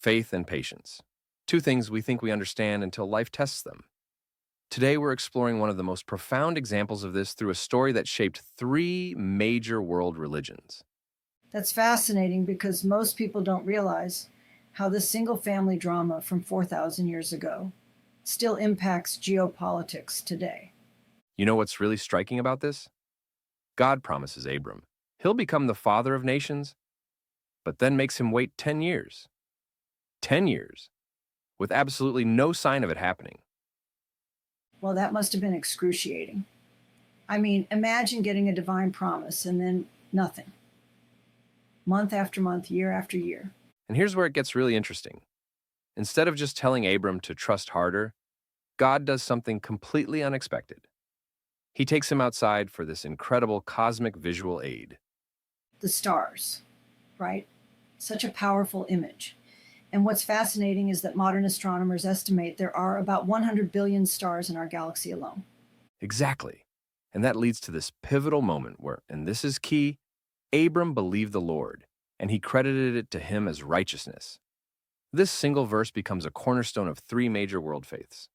Faith and patience. Two things we think we understand until life tests them. Today, we're exploring one of the most profound examples of this through a story that shaped three major world religions. That's fascinating because most people don't realize how this single family drama from 4,000 years ago still impacts geopolitics today. You know what's really striking about this? God promises Abram he'll become the father of nations, but then makes him wait 10 years. 10 years, with absolutely no sign of it happening. Well, that must have been excruciating. I mean, imagine getting a divine promise and then nothing. Month after month, year after year. And here's where it gets really interesting. Instead of just telling Abram to trust harder, God does something completely unexpected. He takes him outside for this incredible cosmic visual aid. The stars, right? Such a powerful image. And what's fascinating is that modern astronomers estimate there are about 100 billion stars in our galaxy alone. Exactly. And that leads to this pivotal moment where, and this is key, Abram believed the Lord, and he credited it to him as righteousness. This single verse becomes a cornerstone of three major world faiths.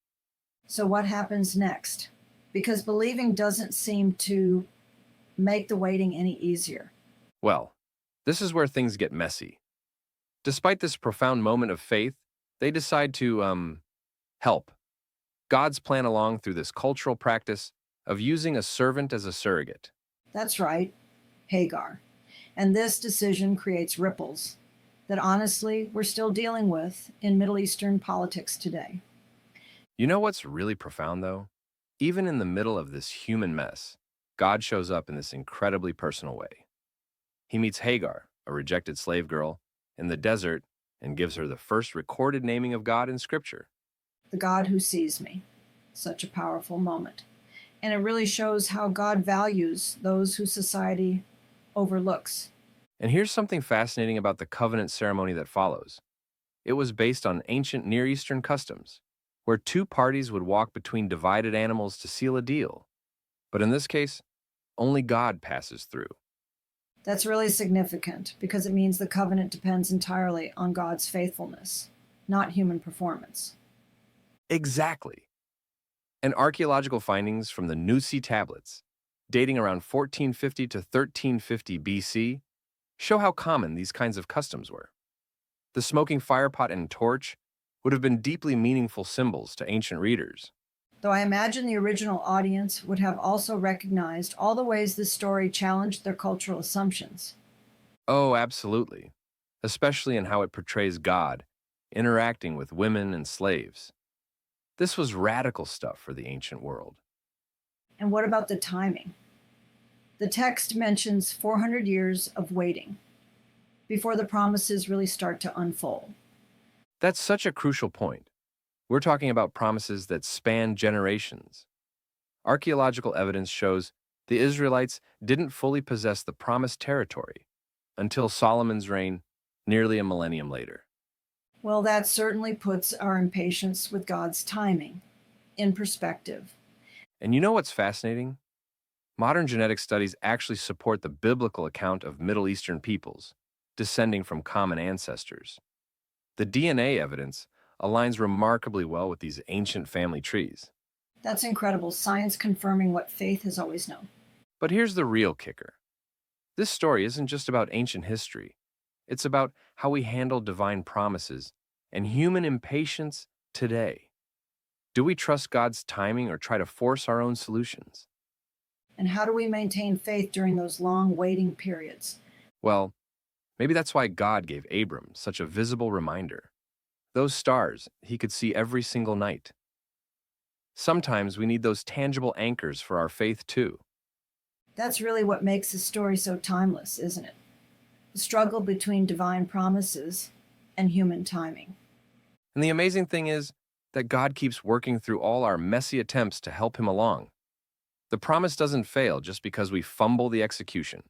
So, what happens next? Because believing doesn't seem to make the waiting any easier. Well, this is where things get messy. Despite this profound moment of faith, they decide to, help God's plan along through this cultural practice of using a servant as a surrogate. That's right, Hagar. And this decision creates ripples that honestly we're still dealing with in Middle Eastern politics today. You know what's really profound, though? Even in the middle of this human mess, God shows up in this incredibly personal way. He meets Hagar, a rejected slave girl, in the desert and gives her the first recorded naming of God in Scripture. The God who sees me. Such a powerful moment. And it really shows how God values those who society overlooks. And here's something fascinating about the covenant ceremony that follows. It was based on ancient Near Eastern customs, where two parties would walk between divided animals to seal a deal. But in this case, only God passes through. That's really significant because it means the covenant depends entirely on God's faithfulness, not human performance. Exactly. And archaeological findings from the Nusi tablets, dating around 1450 to 1350 BC, show how common these kinds of customs were. The smoking firepot and torch would have been deeply meaningful symbols to ancient readers. Though I imagine the original audience would have also recognized all the ways this story challenged their cultural assumptions. Oh, absolutely. Especially in how it portrays God interacting with women and slaves. This was radical stuff for the ancient world. And what about the timing? The text mentions 400 years of waiting before the promises really start to unfold. That's such a crucial point. We're talking about promises that span generations. Archaeological evidence shows the Israelites didn't fully possess the promised territory until Solomon's reign, nearly a millennium later. Well, that certainly puts our impatience with God's timing in perspective. And you know what's fascinating? Modern genetic studies actually support the biblical account of Middle Eastern peoples, descending from common ancestors. The DNA evidence aligns remarkably well with these ancient family trees. That's incredible, science confirming what faith has always known. But here's the real kicker. This story isn't just about ancient history. It's about how we handle divine promises and human impatience today. Do we trust God's timing or try to force our own solutions? And how do we maintain faith during those long waiting periods? Well, maybe that's why God gave Abram such a visible reminder. Those stars he could see every single night. Sometimes we need those tangible anchors for our faith too. That's really what makes the story so timeless, isn't it? The struggle between divine promises and human timing. And the amazing thing is that God keeps working through all our messy attempts to help him along. The promise doesn't fail just because we fumble the execution.